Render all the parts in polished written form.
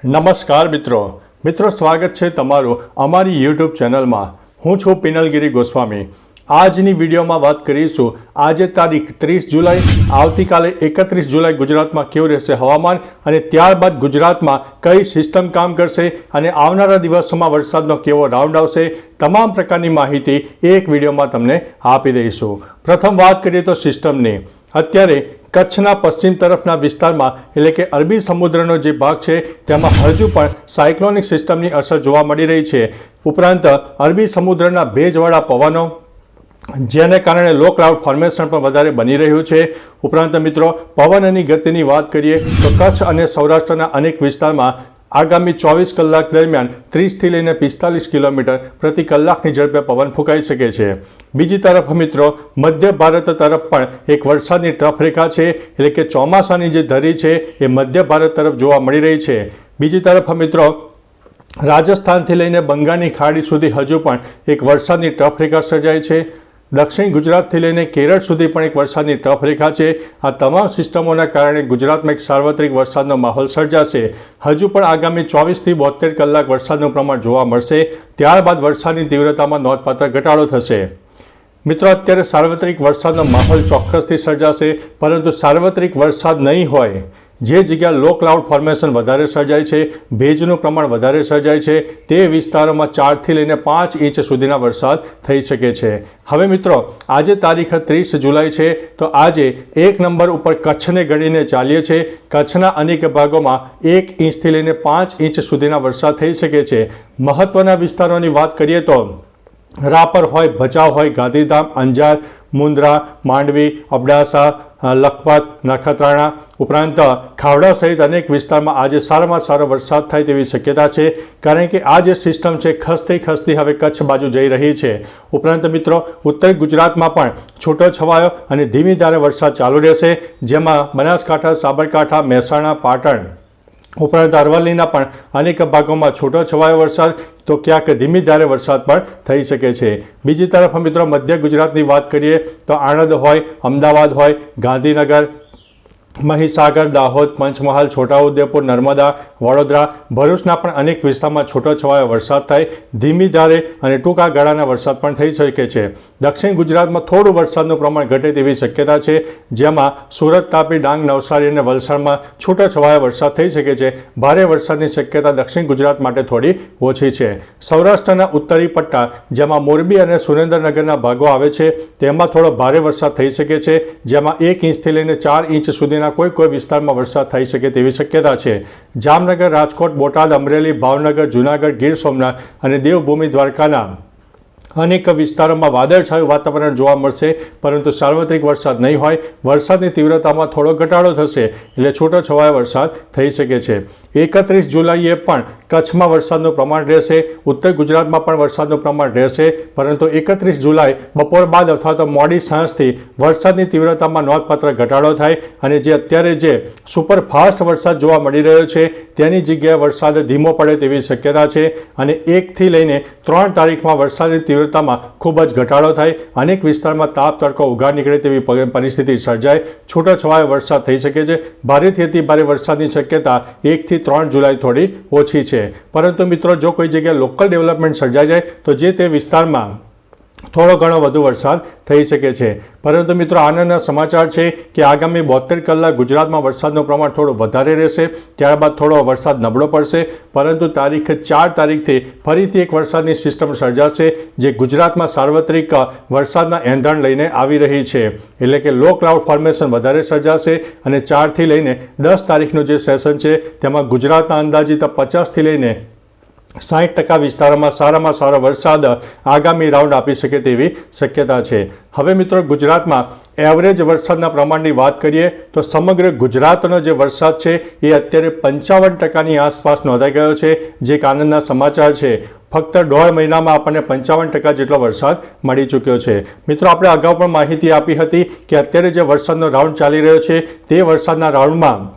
નમસ્કાર મિત્રો સ્વાગત છે તમારું અમારી યુટ્યુબ ચેનલમાં। હું છું પિનલગીરી ગોસ્વામી। આજની વિડીયોમાં વાત કરીશું આજે તારીખ 30 જુલાઈ, આવતીકાલે 31 જુલાઈ ગુજરાતમાં કેવું રહેશે હવામાન અને ત્યારબાદ ગુજરાતમાં કઈ સિસ્ટમ કામ કરશે અને આવનારા દિવસોમાં વરસાદનો કેવો રાઉન્ડ આવશે, તમામ પ્રકારની માહિતી એક વિડીયોમાં તમને આપી દઈશું। પ્રથમ વાત કરીએ તો સિસ્ટમની। અત્યારે કચ્છના પશ્ચિમ તરફના વિસ્તારમાં એટલે કે અરબી સમુદ્રનો જે ભાગ છે તેમાં હજુ પણ સાયક્લોનિક સિસ્ટમની અસર જોવા મળી રહી છે। ઉપરાંત અરબી સમુદ્રના ભેજવાળા પવનો જેને કારણે લો ક્લાઉડ ફોર્મેશન પણ વધારે બની રહ્યું છે। ઉપરાંત મિત્રો પવનની ગતિની વાત કરીએ તો કચ્છ અને સૌરાષ્ટ્રના અનેક વિસ્તારમાં આગામી 24 કલાક દરમિયાન 30થી લઈને 45 કિલોમીટર પ્રતિ કલાકની ઝડપે પવન ફૂંકાઈ શકે છે। બીજી તરફ મિત્રો મધ્ય ભારત તરફ પણ એક વરસાદની ટ્રફ રેખા છે એટલે કે ચોમાસાની જે ધરી છે એ મધ્ય ભારત તરફ જોવા મળી રહી છે। બીજી તરફ મિત્રો રાજસ્થાનથી લઈને બંગાળની ખાડી સુધી હજુ પણ એક વરસાદની ટ્રફ રેખા સર્જાય છે। દક્ષિણ ગુજરાતથી લઈને કેરળ સુધી પણ એક વરસાદની ટ્રફ રેખા છે। આ તમામ સિસ્ટમોના કારણે ગુજરાતમાં એક સાર્વત્રિક વરસાદનો માહોલ સર્જાશે। હજુ પણ આગામી 24થી 72 કલાક વરસાદનું પ્રમાણ જોવા મળશે, ત્યારબાદ વરસાદની તીવ્રતામાં નોંધપાત્ર ઘટાડો થશે। મિત્રો અત્યારે સાર્વત્રિક વરસાદનો માહોલ ચોક્કસથી સર્જાશે, પરંતુ સાર્વત્રિક વરસાદ નહીં હોય જે જગ્યા લો ક્લાઉડ ફોર્મેશન વધારે સર્જાય છે, ભેજનું પ્રમાણ વધારે સર્જાય છે, તે વિસ્તારોમાં 4થી લઈને 5 ઇંચ સુધીના વરસાદ થઈ શકે છે। હવે મિત્રો આજે તારીખ 30 જુલાઈ છે તો આજે 1 નંબર ઉપર કચ્છને ગણીને ચાલીએ છીએ। કચ્છના અનેક ભાગોમાં 1 ઇંચથી લઈને 5 ઇંચ સુધીના વરસાદ થઈ શકે છે। મહત્વના વિસ્તારોની વાત કરીએ તો રાપર હોય, ભચાઉ હોય, ગાંધીધામ, અંજાર, મુન્દ્રા, માંડવી, અબડાસા, લખપત, નખત્રાણા ઉપરાંત ખાવડા સહિત અનેક વિસ્તારમાં આજે સારામાં સારો વરસાદ થાય તેવી શક્યતા છે, કારણ કે આ જે સિસ્ટમ છે ખસતી હવે કચ્છ બાજુ જઈ રહી છે। ઉપરાંત મિત્રો ઉત્તર ગુજરાતમાં પણ છૂટોછવાયો અને ધીમી ધારે વરસાદ ચાલુ રહેશે, જેમાં બનાસકાંઠા, સાબરકાંઠા, મહેસાણા, પાટણ ઉપરાંત અરવલ્લીના પણ અનેક ભાગોમાં છૂટોછવાયો વરસાદ તો ક્યાંક ધીમી ધારે વરસાદ પણ થઈ શકે છે। બીજી તરફ મિત્રો મધ્ય ગુજરાતની વાત કરીએ તો આણંદ હોય, અમદાવાદ હોય, ગાંધીનગર, મહીસાગર, દાહોદ, પંચમહાલ, છોટાઉદેપુર, નર્મદા, વડોદરા, ભરૂચના પણ અનેક વિસ્તારમાં છૂટોછવાયો વરસાદ થાય, ધીમી ધારે અને ટૂંકા ગાળાના વરસાદ પણ થઈ શકે છે। દક્ષિણ ગુજરાતમાં થોડું વરસાદનું પ્રમાણ ઘટે તેવી શક્યતા છે, જેમાં સુરત, તાપી, ડાંગ, નવસારી અને વલસાડમાં છૂટોછવાયો વરસાદ થઈ શકે છે। ભારે વરસાદની શક્યતા દક્ષિણ ગુજરાત માટે થોડી ઓછી છે। સૌરાષ્ટ્રના ઉત્તરી પટ્ટા જેમાં મોરબી અને સુરેન્દ્રનગરના ભાગો આવે છે તેમાં થોડો ભારે વરસાદ થઈ શકે છે, જેમાં 1 ઇંચથી લઈને 4 ઇંચ સુધી કોઈ વિસ્તારમાં વરસાદ થઈ શકે તેવી શક્યતા છે। જામનગર, રાજકોટ, બોટાદ, અમરેલી, ભાવનગર, જૂનાગઢ, ગીર સોમનાથ અને દેવભૂમિ દ્વારકાના અનેક વિસ્તારોમાં વાદળછાયું વાતાવરણ જોવા મળશે, પરંતુ સાર્વત્રિક વરસાદ નહીં હોય। વરસાદની તીવ્રતામાં થોડો ઘટાડો થશે એટલે છૂટોછવાયો વરસાદ થઈ શકે છે। 31 જુલાઈએ પણ કચ્છમાં વરસાદનું પ્રમાણ રહેશે, ઉત્તર ગુજરાતમાં પણ વરસાદનું પ્રમાણ રહેશે, પરંતુ 31 જુલાઈ બપોર બાદ અથવા તો મોડી સાંજથી વરસાદની તીવ્રતામાં નોંધપાત્ર ઘટાડો થાય અને જે અત્યારે જે સુપરફાસ્ટ વરસાદ જોવા મળી રહ્યો છે તેની જગ્યાએ વરસાદ ધીમો પડે તેવી શક્યતા છે અને 1 થી લઈને 3 તારીખમાં વરસાદની તીવ્રતામાં ખૂબ જ ઘટાડો થાય, અનેક વિસ્તારમાં તાપ તડકો ઉઘાડ નીકળે તેવી પરિસ્થિતિ સર્જાય, છૂટોછવાયો વરસાદ થઈ શકે છે। ભારેથી અતિ ભારે વરસાદની શક્યતા 1 થી 3 જુલાઈ થોડી ઓછી છે, પરંતુ મિત્રો જો કોઈ જગ્યાએ લોકલ ડેવલપમેન્ટ સર્જાઈ જાય તો જે તે વિસ્તારમાં થોડો ઘણો વધુ વરસાદ થઈ શકે છે। પરંતુ મિત્રો આનંદના સમાચાર છે કે આગામી 72 કલાક ગુજરાતમાં વરસાદનું પ્રમાણ થોડું વધારે રહેશે, ત્યારબાદ થોડો વરસાદ નબળો પડશે, પરંતુ તારીખ 4 તારીખથી ફરીથી એક વરસાદની સિસ્ટમ સર્જાશે જે ગુજરાતમાં સાર્વત્રિક વરસાદના એંધાણ લઈને આવી રહી છે, એટલે કે લો ક્લાઉડ ફોર્મેશન વધારે સર્જાશે અને 4થી લઈને 10 તારીખનું જે સેશન છે તેમાં ગુજરાતના અંદાજિત 50થી લઈને 60% વિસ્તારોમાં સારામાં સારો વરસાદ આગામી રાઉન્ડ આપી શકે તેવી શક્યતા છે। હવે મિત્રો ગુજરાતમાં એવરેજ વરસાદના પ્રમાણની વાત કરીએ તો સમગ્ર ગુજરાતનો જે વરસાદ છે એ અત્યારે 55%ની આસપાસ નોંધાઈ ગયો છે, જે એક આનંદના સમાચાર છે। ફક્ત 1.5 મહિનામાં આપણને 55% જેટલો વરસાદ મળી ચૂક્યો છે। મિત્રો આપણે અગાઉ પણ માહિતી આપી હતી કે અત્યારે જે વરસાદનો રાઉન્ડ ચાલી રહ્યો છે તે વરસાદના રાઉન્ડમાં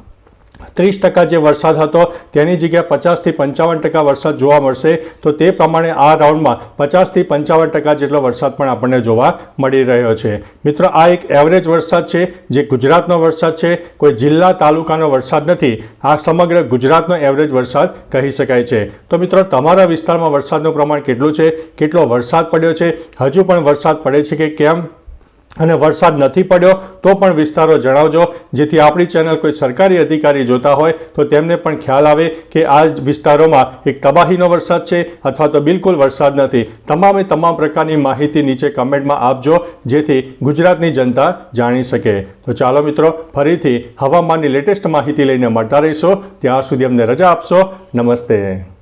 30% જે વરસાદ હતો તેની જગ્યાએ 50 થી 55% વરસાદ જોવા મળશે. તો તે પ્રમાણે આ રાઉન્ડમાં 50 થી 55% જેટલો વરસાદ પણ આપણને જોવા મળી રહ્યો છે. મિત્રો, આ એક એવરેજ વરસાદ છે, જે ગુજરાતનો વરસાદ છે, કોઈ જિલ્લા તાલુકાનો વરસાદ નથી. આ સમગ્ર ગુજરાતનો એવરેજ વરસાદ કહી શકાય છે. તો મિત્રો, તમારા વિસ્તારમાં વરસાદનું પ્રમાણ કેટલું છે, કેટલો વરસાદ પડ્યો છે, હજુ પણ વરસાદ પડે છે કે કેમ, અને વરસાદ નથી પડ્યો તો પણ વિસ્તારો જણાવજો, જેથી આપણી ચેનલ કોઈ સરકારી અધિકારી જોતા હોય તો તેમને પણ ખ્યાલ આવે કે આ વિસ્તારોમાં એક તબાહીનો વરસાદ છે અથવા તો બિલકુલ વરસાદ નથી. તમામે તમામ પ્રકારની માહિતી નીચે કમેન્ટમાં આપજો, જેથી ગુજરાતની જનતા જાણી શકે. તો ચાલો મિત્રો, ફરીથી હવામાનની લેટેસ્ટ માહિતી લઈને મળતા રહીશું. ત્યાં સુધી અમને રજા આપશો. નમસ્તે.